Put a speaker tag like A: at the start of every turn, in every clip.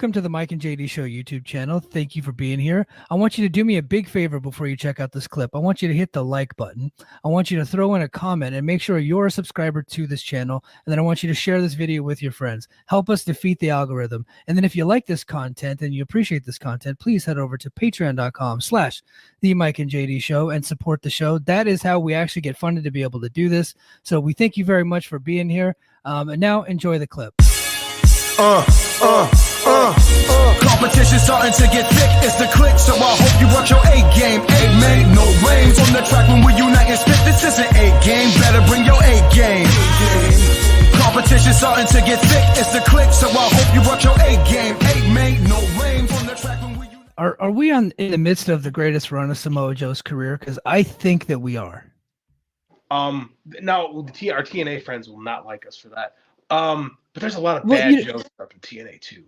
A: Welcome to the Mike and JD Show YouTube channel. Thank you for being here. I want you to do me a big favor before you check out this clip. I want you to hit the like button. I want you to throw in a comment and make sure you're a subscriber to this channel. And then I want you to share this video with your friends. Help us defeat the algorithm. And then if you like this content and you appreciate this content, please head over to patreon.com/the Mike and JD Show and support the show. That is how we actually get funded to be able to do this. So we thank you very much for being here. And now enjoy the clip.
B: Competition starting to get thick, it's the click, so I hope you rock your A game. A man, no rains on the track when we unite and spit. This is an A game, better bring your A game. Competition starting to get thick, it's the click, so I hope you rock your A game. A man, no rains on the track when we unite.
A: Are we in the midst of the greatest run of Samoa Joe's career? Because I think that we are.
C: Now our TNA friends will not like us for that. But there's a lot of bad Joes up in TNA too.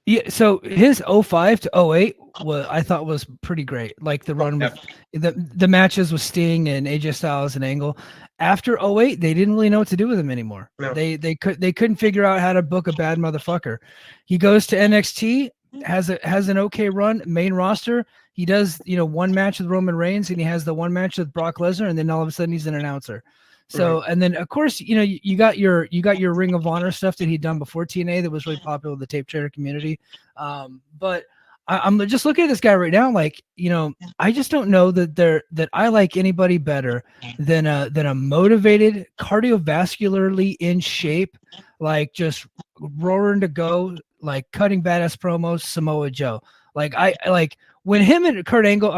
A: Yeah, so his 05 to 08 I thought was pretty great. Like the run with the matches with Sting and AJ Styles and Angle. After 08, they didn't really know what to do with him anymore. No. They couldn't figure out how to book a bad motherfucker. He goes to NXT, has an okay run, main roster. He does, one match with Roman Reigns, and he has the one match with Brock Lesnar, and then all of a sudden he's an announcer. So, and then of course, you got your Ring of Honor stuff that he'd done before TNA that was really popular with the tape trader community. But I'm just looking at this guy right now, like, I just don't know that I like anybody better than a motivated, cardiovascularly in shape, like just roaring to go, like cutting badass promos, Samoa Joe. Like when him and Kurt Angle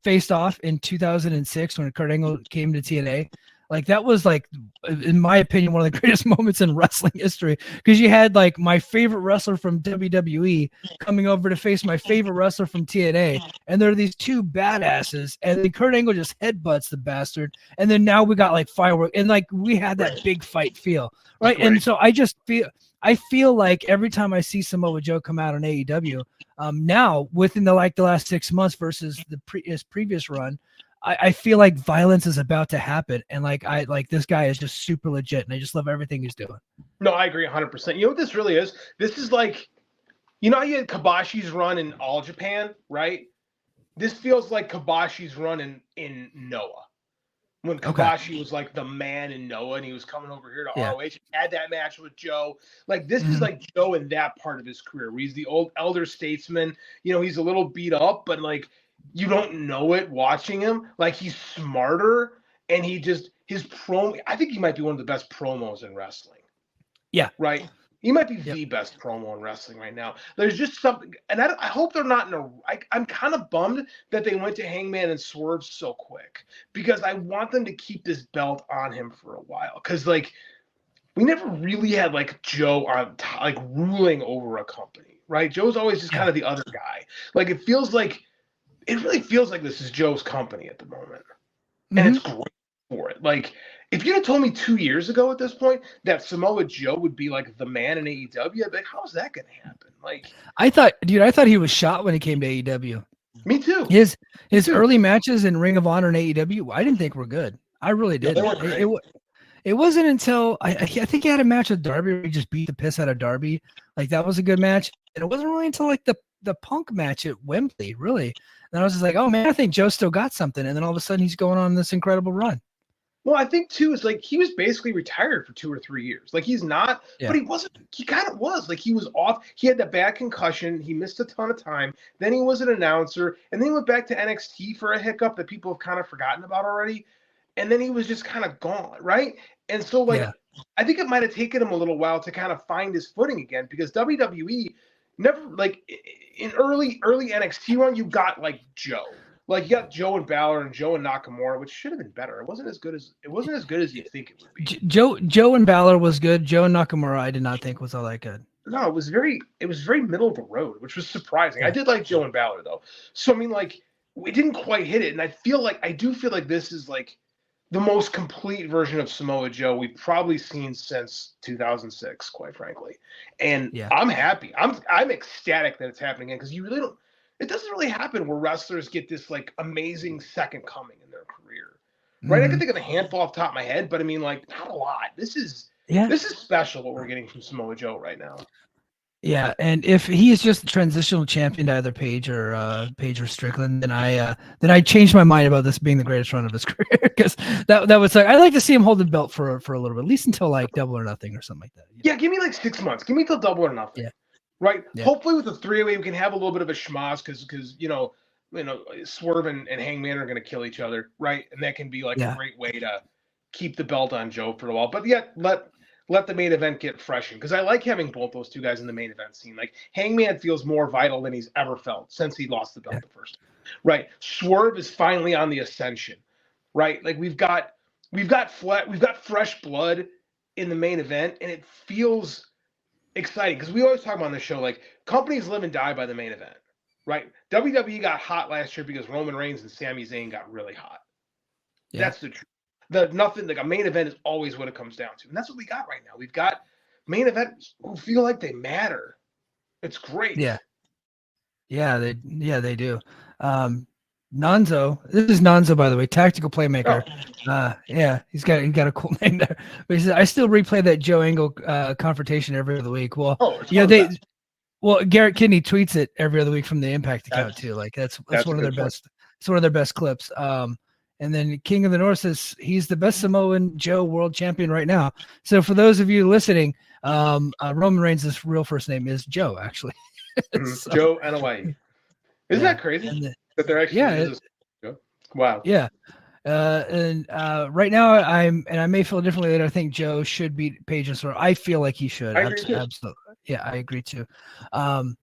A: faced off in 2006 when Kurt Angle came to TNA. Like that was like, in my opinion, one of the greatest moments in wrestling history, because you had like my favorite wrestler from WWE coming over to face my favorite wrestler from TNA, and there are these two badasses, and then Kurt Angle just headbutts the bastard, and then now we got like fireworks, and like we had that big fight feel, right? And so I feel like every time I see Samoa Joe come out on AEW, now within the last 6 months versus his previous run, I feel like violence is about to happen, and this guy is just super legit, and I just love everything he's doing.
C: No, I agree 100%. You know what this really is? This is like, how you had Kabashi's run in All Japan, right? This feels like Kabashi's run in Noah. When Kabashi was like the man in Noah, and he was coming over here to ROH, had that match with Joe. Like this is like Joe in that part of his career, where he's the old elder statesman. He's a little beat up, but like you don't know it watching him. Like he's smarter, and his promo. I think he might be one of the best promos in wrestling. Yeah, right. He might be the best promo in wrestling right now. There's just something, and I hope they're not I'm kind of bummed that they went to Hangman and Swerve so quick, because I want them to keep this belt on him for a while. Because like we never really had like Joe on like ruling over a company, right? Joe's always just kind of the other guy. Like it really feels like this is Joe's company at the moment, and it's great for it. Like, if you'd have told me 2 years ago at this point that Samoa Joe would be like the man in AEW, I'd be like, how's that going to happen? Like, I thought
A: he was shot when he came to AEW.
C: Me too.
A: His early matches in Ring of Honor and AEW, I didn't think were good. I really didn't. It wasn't until I think he had a match with Darby where he just beat the piss out of Darby. Like that was a good match. And it wasn't really until like the Punk match at Wembley, really. And I was just like, oh man, I think Joe still got something. And then all of a sudden he's going on this incredible run.
C: Well, I think too is like he was basically retired for 2 or 3 years. Like he's not, but he wasn't. He kind of was. Like he was off. He had that bad concussion. He missed a ton of time. Then he was an announcer, and then he went back to NXT for a hiccup that people have kind of forgotten about already. And then he was just kind of gone, right? And so like I think it might have taken him a little while to kind of find his footing again, because WWE never, like in early NXT run, you got like Joe. Like you got Joe and Balor and Joe and Nakamura, which should have been better. It wasn't as good as you think it would be.
A: Joe and Balor was good. Joe and Nakamura, I did not think was all that good.
C: No, it was very middle of the road, which was surprising. I did like Joe and Balor though. So I mean, like we didn't quite hit it, and I do feel like this is like the most complete version of Samoa Joe we've probably seen since 2006, quite frankly. And I'm happy. I'm ecstatic that it's happening again, because you really don't. It doesn't really happen where wrestlers get this like amazing second coming in their career, right? I can think of a handful off the top of my head, but I mean, like, not a lot. This is
A: Yeah.
C: This is special what we're getting from Samoa Joe right now.
A: Yeah, and if he is just a transitional champion to either Page or Strickland, then I changed my mind about this being the greatest run of his career, because that was like, I'd like to see him hold the belt for a little bit, at least until like Double or Nothing or something like that.
C: Yeah, give me like 6 months. Give me till Double or Nothing.
A: Yeah.
C: Right.
A: Yeah.
C: Hopefully with the 3-way we can have a little bit of a schmoz because Swerve and Hangman are going to kill each other, right? And that can be like a great way to keep the belt on Joe for a while. But yet let the main event get freshened, because I like having both those two guys in the main event scene. Like Hangman feels more vital than he's ever felt since he lost the belt the first time. Right. Swerve is finally on the ascension. Right. Like we've got fresh blood in the main event, and it feels exciting because we always talk about on the show, like, companies live and die by the main event, right? WWE got hot last year because Roman Reigns and Sami Zayn got really hot. Yeah. That's the truth. Nothing like a main event is always what it comes down to, and that's what we got right now. We've got main events who feel like they matter. It's great.
A: They do. Nonzo, this is Nonzo, by the way, tactical playmaker. He's got a cool name there. But he says, I still replay that Joe Angle confrontation every other week. Well, Garrett Kidney tweets it every other week from the Impact account too. Like that's one of their best. It's one of their best clips. And then King of the North says he's the best Samoan Joe world champion right now. So for those of you listening, Roman Reigns' real first name is Joe, actually.
C: So, Joe Anoa'i. Isn't that crazy? That they're actually wow.
A: Yeah. And right now I may feel differently that I think Joe should beat Page and Swerve. I feel like he should.
C: I agree too.
A: Absolutely. Yeah, I agree too.